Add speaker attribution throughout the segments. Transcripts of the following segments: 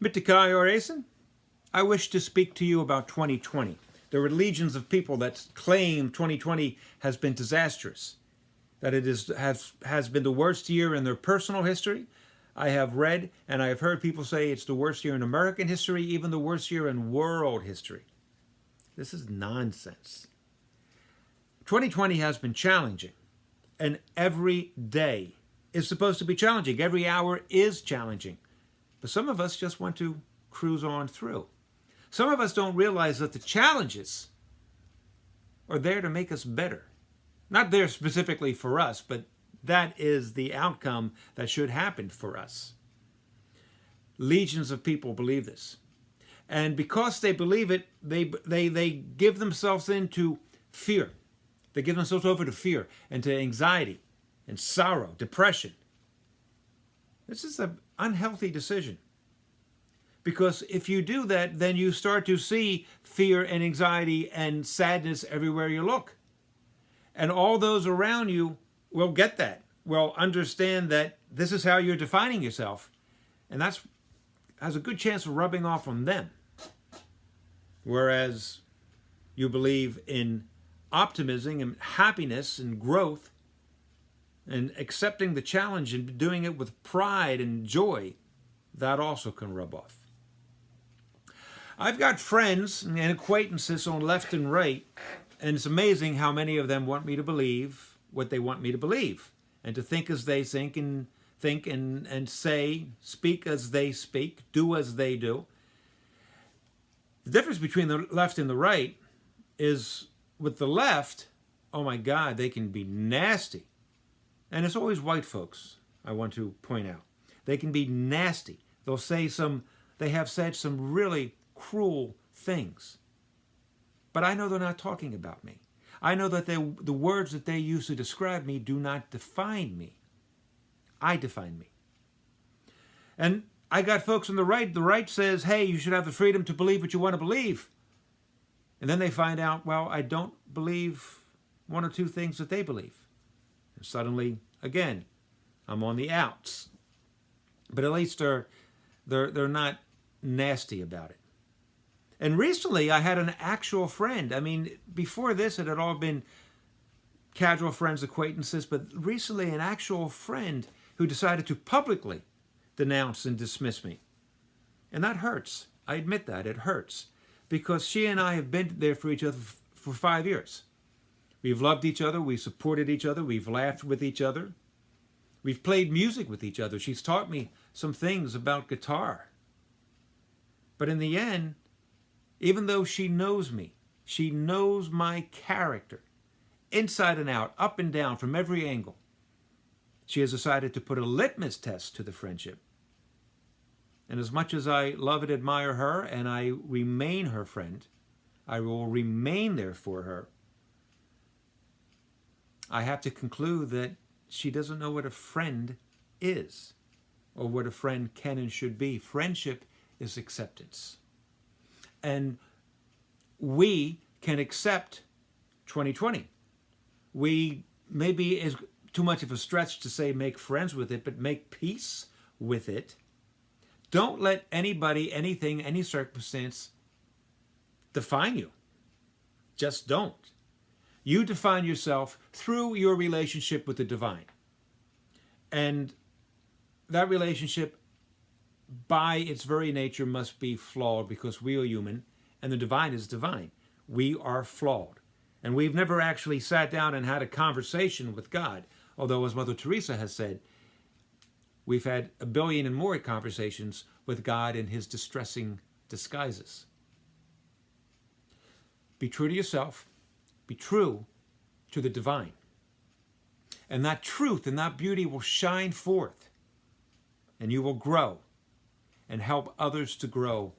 Speaker 1: Mitakai Oresan, I wish to speak to you about 2020. There are legions of people that claim 2020 has been disastrous, that it has been the worst year in their personal history. I have read and I have heard people say it's the worst year in American history, even the worst year in world history. This is nonsense. 2020 has been challenging, and every day is supposed to be challenging. Every hour is challenging. But some of us just want to cruise on through. Some of us don't realize that the challenges are there to make us better. Not there specifically for us, but that is the outcome that should happen for us. Legions of people believe this. And because they believe it, they give themselves into fear. They give themselves over to fear and to anxiety and sorrow, depression. This is an unhealthy decision. Because if you do that, then you start to see fear and anxiety and sadness everywhere you look. And all those around you will get that, will understand that this is how you're defining yourself. And that has a good chance of rubbing off on them. Whereas you believe in optimism and happiness and growth and accepting the challenge and doing it with pride and joy, that also can rub off. I've got friends and acquaintances on left and right, and it's amazing how many of them want me to believe what they want me to believe, and to think as they think and say, speak as they speak, do as they do. The difference between the left and the right is with the left, oh my God, they can be nasty. And it's always white folks, I want to point out. They can be nasty. They have said some really cruel things. But I know they're not talking about me. I know that the words that they use to describe me do not define me. I define me. And I got folks on the right. The right says, hey, you should have the freedom to believe what you want to believe. And then they find out, well, I don't believe one or two things that they believe. And suddenly, again, I'm on the outs. But at least they're not nasty about it. And recently, I had an actual friend. I mean, before this, it had all been casual friends, acquaintances, but recently an actual friend who decided to publicly denounce and dismiss me. And that hurts. I admit that. It hurts. Because she and I have been there for each other for 5 years. We've loved each other. We've supported each other. We've laughed with each other. We've played music with each other. She's taught me some things about guitar. But in the end, even though she knows me, she knows my character, inside and out, up and down, from every angle, she has decided to put a litmus test to the friendship. And as much as I love and admire her, and I remain her friend, I will remain there for her, I have to conclude that she doesn't know what a friend is, or what a friend can and should be. Friendship is acceptance. And we can accept 2020. We maybe is too much of a stretch to say make friends with it, but make peace with it. Don't let anybody, anything, any circumstance define you. Just don't. You define yourself through your relationship with the divine. And that relationship, by its very nature, must be flawed because we are human and the divine is divine. We are flawed. And we've never actually sat down and had a conversation with God. Although, as Mother Teresa has said, we've had 1 billion and more conversations with God in his distressing disguises. Be true to yourself. Be true to the divine. And that truth and that beauty will shine forth. And you will grow and help others to grow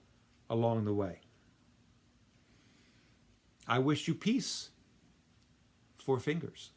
Speaker 1: along the way. I wish you peace. 4 fingers.